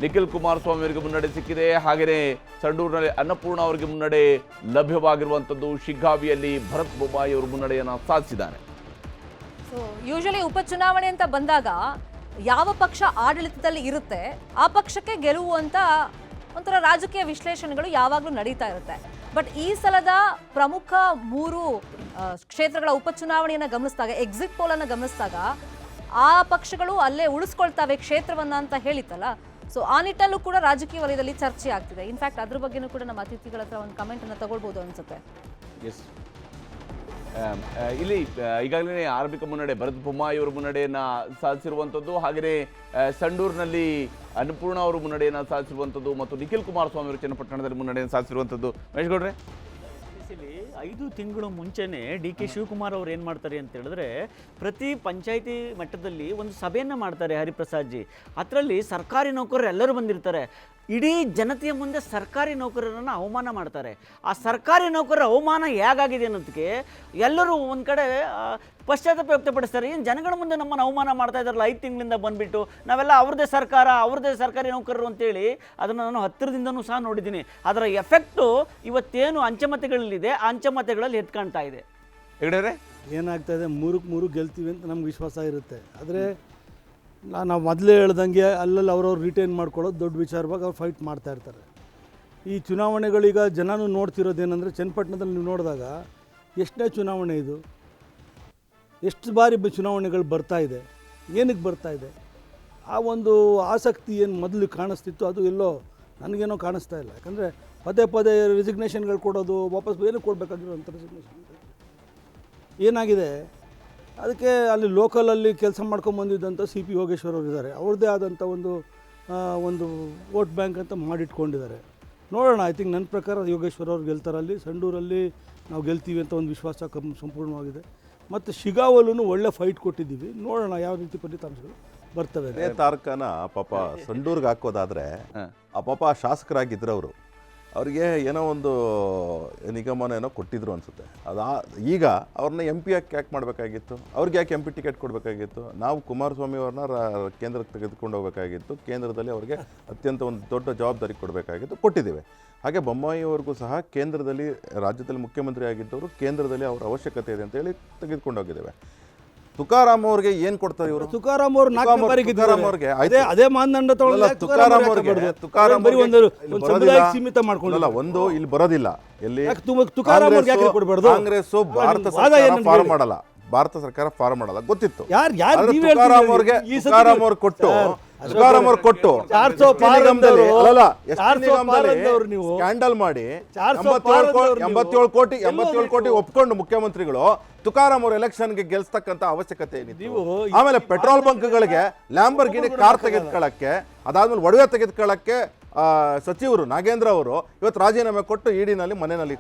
ನಿಖಿಲ್ ಕುಮಾರಸ್ವಾಮಿ ಅವರಿಗೆ ಮುನ್ನಡೆ ಸಿಕ್ಕಿದೆ. ಹಾಗೆಯೇ ಸಂಡೂರಿನಲ್ಲಿ ಅನ್ನಪೂರ್ಣ ಅವರಿಗೆ ಮುನ್ನಡೆ ಲಭ್ಯವಾಗಿರುವಂಥದ್ದು. ಶಿಗ್ಗಾವಿಯಲ್ಲಿ ಭರತ್ ಬೊಮ್ಮಾಯಿ ಅವರು ಮುನ್ನಡೆಯನ್ನು ಸಾಧಿಸಿದ್ದಾರೆ. ಸೊ ಯೂಶಲಿ ಉಪಚುನಾವಣೆ ಅಂತ ಬಂದಾಗ ಯಾವ ಪಕ್ಷ ಆಡಳಿತದಲ್ಲಿ ಇರುತ್ತೆ ಆ ಪಕ್ಷಕ್ಕೆ ಗೆಲುವು ಅಂತ ಒಂಥರ ರಾಜಕೀಯ ವಿಶ್ಲೇಷಣೆಗಳು ಯಾವಾಗಲೂ ನಡೀತಾ ಇರುತ್ತೆ. ಬಟ್ ಈ ಸಲದ ಪ್ರಮುಖ 3 ಕ್ಷೇತ್ರಗಳ ಉಪಚುನಾವಣೆಯನ್ನು ಗಮನಿಸಿದಾಗ, ಎಕ್ಸಿಟ್ ಪೋಲನ್ನು ಗಮನಿಸಿದಾಗ ಆ ಪಕ್ಷಗಳು ಅಲ್ಲೇ ಉಳಿಸ್ಕೊಳ್ತಾವೆ ಕ್ಷೇತ್ರವನ್ನ ಅಂತ ಹೇಳಿತ್ತಲ್ಲ. ಸೊ ಆ ನಿಟ್ಟಲ್ಲೂ ಕೂಡ ರಾಜಕೀಯ ವಲಯದಲ್ಲಿ ಚರ್ಚೆ ಆಗ್ತಿದೆ. ಇನ್ಫ್ಯಾಕ್ಟ್ ಅದ್ರ ಬಗ್ಗೆನೂ ಕೂಡ ನಮ್ಮ ಅತಿಥಿಗಳ ಹತ್ರ ಒಂದು ಕಮೆಂಟನ್ನು ತಗೊಳ್ಬೋದು ಅನ್ಸುತ್ತೆ. ಎಸ್, ಇಲ್ಲಿ ಈಗಾಗಲೇ ಆರಂಭಿಕ ಮುನ್ನಡೆ ಭರತ್ ಬೊಮ್ಮಾಯಿ ಅವರು ಮುನ್ನಡೆಯನ್ನು ಸಾಧಿಸಿರುವಂಥದ್ದು. ಹಾಗೆಯೇ ಸಂಡೂರಿನಲ್ಲಿ ಅನ್ನಪೂರ್ಣ ಅವರು ಮುನ್ನಡೆಯನ್ನು ಸಾಧಿಸಿರುವಂಥದ್ದು ಮತ್ತು ನಿಖಿಲ್ ಕುಮಾರಸ್ವಾಮಿ ಅವರು ಚನ್ನಪಟ್ಟಣದಲ್ಲಿ ಮುನ್ನಡೆಯನ್ನು ಸಾಧಿಸಿರುವಂಥದ್ದು. ಮಹೇಶ್ ಗೌಡ್ರೆ, 5 ತಿಂಗಳು ಮುಂಚೆನೇ DK ಶಿವಕುಮಾರ್ ಅವ್ರು ಏನು ಮಾಡ್ತಾರೆ ಅಂತ ಹೇಳಿದ್ರೆ, ಪ್ರತಿ ಪಂಚಾಯಿತಿ ಮಟ್ಟದಲ್ಲಿ ಒಂದು ಸಭೆಯನ್ನು ಮಾಡ್ತಾರೆ ಹರಿಪ್ರಸಾದ್ ಜಿ. ಅದರಲ್ಲಿ ಸರ್ಕಾರಿ ನೌಕರರು ಎಲ್ಲರೂ ಬಂದಿರ್ತಾರೆ. ಇಡೀ ಜನತೆಯ ಮುಂದೆ ಸರ್ಕಾರಿ ನೌಕರರನ್ನು ಅವಮಾನ ಮಾಡ್ತಾರೆ. ಆ ಸರ್ಕಾರಿ ನೌಕರರ ಅವಮಾನ ಹೇಗಾಗಿದೆ ಅನ್ನೋದಕ್ಕೆ ಎಲ್ಲರೂ ಒಂದು ಕಡೆ ಪಶ್ಚಾತ್ತಾಪ ವ್ಯಕ್ತಪಡಿಸ್ತಾರೆ. ಏನು ಜನಗಳ ಮುಂದೆ ನಮ್ಮನ್ನು ಅವಮಾನ ಮಾಡ್ತಾ ಇದ್ದಾರಲ್ಲ 5 ತಿಂಗಳಿಂದ ಬಂದುಬಿಟ್ಟು, ನಾವೆಲ್ಲ ಅವ್ರದ್ದೇ ಸರ್ಕಾರ, ಅವ್ರದ್ದೇ ಸರ್ಕಾರಿ ನೌಕರರು ಅಂತೇಳಿ ಅದನ್ನು ನಾನು ಹತ್ತಿರದಿಂದನೂ ಸಹ ನೋಡಿದ್ದೀನಿ. ಅದರ ಎಫೆಕ್ಟು ಇವತ್ತೇನು ಅಂಚೆಮತಗಳಲ್ಲಿದೆ ಆ ಅಂಚೆಮತಗಳಲ್ಲಿ ಎತ್ಕೊಳ್ತಾ ಇದೆ. ಹೆಗಡೆ ಏನಾಗ್ತಾ ಇದೆ, 3 ಗೆಲ್ತೀವಿ ಅಂತ ನಮ್ಗೆ ವಿಶ್ವಾಸ ಇರುತ್ತೆ. ಆದರೆ ನಾವು ಮೊದಲೇ ಹೇಳ್ದಂಗೆ ಅಲ್ಲಲ್ಲಿ ಅವ್ರವ್ರು ರಿಟೈನ್ ಮಾಡ್ಕೊಳ್ಳೋದು ದೊಡ್ಡ ವಿಚಾರವಾಗಿ ಅವ್ರು ಫೈಟ್ ಮಾಡ್ತಾ ಇರ್ತಾರೆ. ಈ ಚುನಾವಣೆಗಳೀಗ ಜನನೂ ನೋಡ್ತಿರೋದೇನೆಂದರೆ, ಚನ್ನಪಟ್ಟಣದಲ್ಲಿ ನೀವು ನೋಡಿದಾಗ ಎಷ್ಟನೇ ಚುನಾವಣೆ ಇದು, ಎಷ್ಟು ಬಾರಿ ಚುನಾವಣೆಗಳು ಬರ್ತಾ ಇದೆ, ಏನಕ್ಕೆ ಬರ್ತಾ ಇದೆ, ಆ ಒಂದು ಆಸಕ್ತಿ ಏನು ಮೊದಲು ಕಾಣಿಸ್ತಿತ್ತು ಅದು ಎಲ್ಲೋ ನನಗೇನೋ ಕಾಣಿಸ್ತಾ ಇಲ್ಲ. ಯಾಕಂದರೆ ಪದೇ ರಿಸಿಗ್ನೇಷನ್ಗಳು ಕೊಡೋದು, ವಾಪಸ್ ಏನಕ್ಕೆ ಕೊಡಬೇಕಾಗಿರೋಂಥ ರಿಸಿಗ್ನೇಷನ್ ಏನಾಗಿದೆ. ಅದಕ್ಕೆ ಅಲ್ಲಿ ಲೋಕಲಲ್ಲಿ ಕೆಲಸ ಮಾಡ್ಕೊಂಬಂದಿದ್ದಂಥ CP ಯೋಗೇಶ್ವರ್ ಅವರು ಇದ್ದಾರೆ. ಅವ್ರದ್ದೇ ಆದಂಥ ಒಂದು ವೋಟ್ ಬ್ಯಾಂಕ್ ಅಂತ ಮಾಡಿಟ್ಕೊಂಡಿದ್ದಾರೆ. ನೋಡೋಣ. ಐ ಥಿಂಕ್ ನನ್ನ ಪ್ರಕಾರ ಯೋಗೇಶ್ವರ್ ಅವ್ರು ಗೆಲ್ತಾರಲ್ಲಿ. ಸಂಡೂರಲ್ಲಿ ನಾವು ಗೆಲ್ತೀವಿ ಅಂತ ಒಂದು ವಿಶ್ವಾಸ ಸಂಪೂರ್ಣವಾಗಿದೆ. ಮತ್ತು ಶಿಗಾವಲ್ಲೂ ಒಳ್ಳೆ ಫೈಟ್ ಕೊಟ್ಟಿದ್ದೀವಿ. ನೋಡೋಣ ಯಾವ ರೀತಿ ಫಲಿತಾಂಶಗಳು ಬರ್ತವೆ. ತಾರಕನ ಪಾಪ ಸಂಡೂರ್ಗೆ ಹಾಕೋದಾದರೆ ಆ ಪಾಪ ಶಾಸಕರಾಗಿದ್ದರು ಅವರು. ಅವ್ರಿಗೆ ಏನೋ ಒಂದು ನಿಗಮನ ಏನೋ ಕೊಟ್ಟಿದ್ರು ಅನಿಸುತ್ತೆ. ಈಗ ಅವ್ರನ್ನ MP ಯಾಕೆ ಮಾಡಬೇಕಾಗಿತ್ತು? ಅವ್ರಿಗೆ ಯಾಕೆ MP ಟಿಕೆಟ್ ಕೊಡಬೇಕಾಗಿತ್ತು? ನಾವು ಕುಮಾರಸ್ವಾಮಿ ಅವ್ರನ್ನ ಕೇಂದ್ರಕ್ಕೆ ತೆಗೆದುಕೊಂಡು ಹೋಗಬೇಕಾಗಿತ್ತು. ಕೇಂದ್ರದಲ್ಲಿ ಅವ್ರಿಗೆ ಅತ್ಯಂತ ಒಂದು ದೊಡ್ಡ ಜವಾಬ್ದಾರಿ ಕೊಡಬೇಕಾಗಿತ್ತು, ಕೊಟ್ಟಿದ್ದೇವೆ. ಹಾಗೆ ಬೊಮ್ಮಾಯಿ ಅವ್ರಿಗೂ ಸಹ ಕೇಂದ್ರದಲ್ಲಿ, ರಾಜ್ಯದಲ್ಲಿ ಮುಖ್ಯಮಂತ್ರಿ ಆಗಿದ್ದವರು, ಕೇಂದ್ರದಲ್ಲಿ ಅವರ ಅವಶ್ಯಕತೆ ಇದೆ ಅಂತೇಳಿ ತೆಗೆದುಕೊಂಡು ಹೋಗಿದ್ದೇವೆ. ತುಕಾರಾಮ್ ಅವ್ರಿಗೆ ಏನು ಕೊಡ್ತಾರೆ ಇವರು? ತುಕಾರಾಮ್ ಅವರು ಅದೇ ಮಾನದಂಡ ಸೀಮಿತ ಮಾಡ್ಕೊಳ್ಳಲ್ಲ. ಒಂದು ಇಲ್ಲಿ ಬರೋದಿಲ್ಲ. ಎಲ್ಲಿ ಕಾಂಗ್ರೆಸ್ ಭಾರತ ಸರ್ಕಾರ ಫಾರ್ಮ್ ಮಾಡಲ್ಲ ಗೊತ್ತಿತ್ತು. ತುಕಾರಾಮ್ ಅವ್ರಿಗೆ ಕೊಟ್ಟು ಸ್ಕ್ಯಾಂಡಲ್ ಮಾಡಿ 87 ಕೋಟಿ ಒಪ್ಕೊಂಡು ಮುಖ್ಯಮಂತ್ರಿಗಳು ತುಕಾರಾಮ್ ಅವರು ಎಲೆಕ್ಷನ್ಗೆ ಗೆಲ್ಸ್ತಕ್ಕಂಥ ಅವಶ್ಯಕತೆ ಏನಿದೆ? ಆಮೇಲೆ ಪೆಟ್ರೋಲ್ ಬಂಕ್ಗಳಿಗೆ ಲ್ಯಾಂಬರ್ಗಿನಿ ಕಾರ್ ತೆಗೆದುಕೊಳ್ಳಕ್ಕೆ, ಅದಾದ್ಮೇಲೆ ಒಡವೆ ತೆಗೆದುಕೊಳ್ಳಕ್ಕೆ ಸಚಿವರು ನಾಗೇಂದ್ರ ಅವರು ಇವತ್ತು ರಾಜೀನಾಮೆ ಕೊಟ್ಟು ಇಡಿನಲ್ಲಿ ಮನೆಯಲ್ಲಿ